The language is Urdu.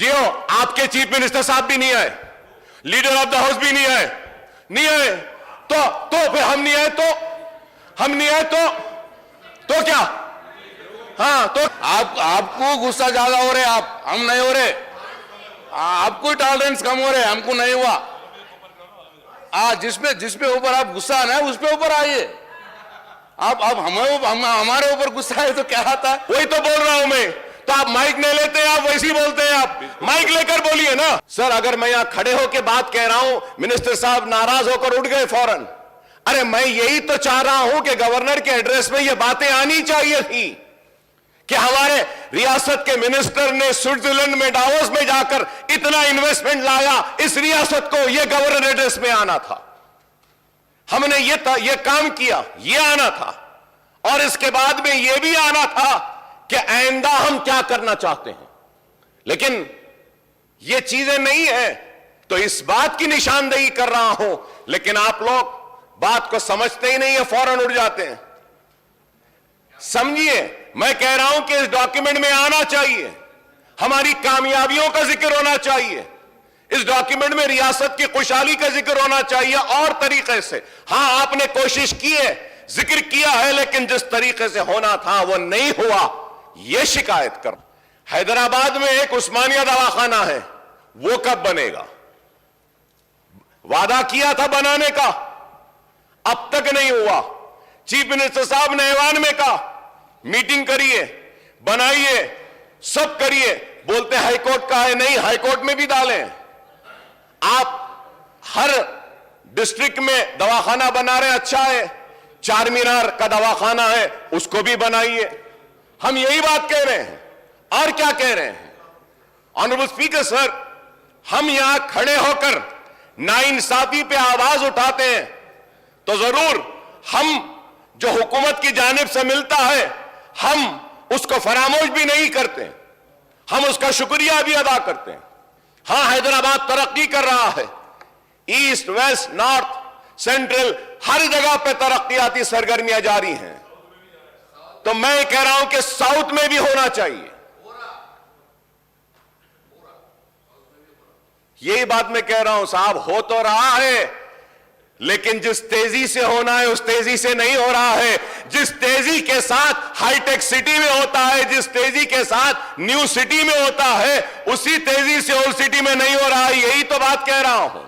کیوں آپ کے چیف منسٹر صاحب بھی نہیں آئے, لیڈر آف دا ہاؤس بھی نہیں آئے, تو پھر ہم نہیں آئے تو کیا؟ ہاں تو آپ کو غصہ زیادہ ہو رہے, ہم نہیں ہو رہے, آپ کو ٹالرنس کم ہو رہے, ہم کو نہیں ہوا. جس پہ اوپر آپ غصہ آنا ہے اس پہ اوپر آئیے. آپ ہمارے اوپر غصہ ہے تو کیا آتا ہے؟ وہی تو بول رہا ہوں میں. تو آپ مائک نہیں لیتے ہیں, آپ ویسے ہی بولتے ہیں. آپ مائک لے کر بولیے نا. سر اگر میں یہاں کھڑے ہو کے بات کہہ رہا ہوں, منسٹر صاحب ناراض ہو کر اٹھ گئے فوراً. ارے میں یہی تو چاہ رہا ہوں کہ گورنر کے ایڈریس میں یہ باتیں آنی چاہیے تھی کہ ہمارے ریاست کے منسٹر نے سوئٹزرلینڈ میں ڈاووس میں جا کر اتنا انویسٹمنٹ لایا, اس ریاست کو یہ گورنر ایڈریس میں آنا تھا. ہم نے یہ کام کیا, یہ آنا تھا. اور اس کے بعد میں یہ بھی آنا تھا کہ آئندہ ہم کیا کرنا چاہتے ہیں. لیکن یہ چیزیں نہیں ہیں تو اس بات کی نشاندہی کر رہا ہوں, لیکن آپ لوگ بات کو سمجھتے ہی نہیں ہیں, فوراً اٹھ جاتے ہیں. سمجھیے, میں کہہ رہا ہوں کہ اس ڈاکیومنٹ میں آنا چاہیے, ہماری کامیابیوں کا ذکر ہونا چاہیے, اس ڈاکیومنٹ میں ریاست کی خوشحالی کا ذکر ہونا چاہیے اور طریقے سے. ہاں آپ نے کوشش کی ہے, ذکر کیا ہے, لیکن جس طریقے سے ہونا تھا وہ نہیں ہوا, یہ شکایت کر. حیدرآباد میں ایک عثمانیہ دواخانہ ہے, وہ کب بنے گا؟ وعدہ کیا تھا بنانے کا, اب تک نہیں ہوا. چیف منسٹر صاحب نے ایوان میں کہا میٹنگ کریے, بنائیے, سب کریے, بولتے ہائی کورٹ کا ہے. نہیں, ہائی کورٹ میں بھی ڈالیں. آپ ہر ڈسٹرکٹ میں دواخانہ بنا رہے, اچھا ہے. چار مینار کا دواخانہ ہے, اس کو بھی بنائیے. ہم یہی بات کہہ رہے ہیں, اور کیا کہہ رہے ہیں؟ آنریبل اسپیکر سر, ہم یہاں کھڑے ہو کر ناانصافی پہ آواز اٹھاتے ہیں تو ضرور ہم جو حکومت کی جانب سے ملتا ہے ہم اس کو فراموش بھی نہیں کرتے, ہم اس کا شکریہ بھی ادا کرتے ہیں. ہاں, حیدرآباد ترقی کر رہا ہے, ایسٹ ویسٹ نارتھ سینٹرل ہر جگہ پہ ترقیاتی سرگرمیاں جاری ہیں. تو میں کہہ رہا ہوں کہ ساؤتھ میں بھی ہونا چاہیے. یہی بات میں کہہ رہا ہوں صاحب, ہو تو رہا ہے لیکن جس تیزی سے ہونا ہے اس تیزی سے نہیں ہو رہا ہے. جس تیزی کے ساتھ ہائی ٹیک سٹی میں ہوتا ہے, جس تیزی کے ساتھ نیو سٹی میں ہوتا ہے, اسی تیزی سے اولڈ سٹی میں نہیں ہو رہا ہے. یہی تو بات کہہ رہا ہوں.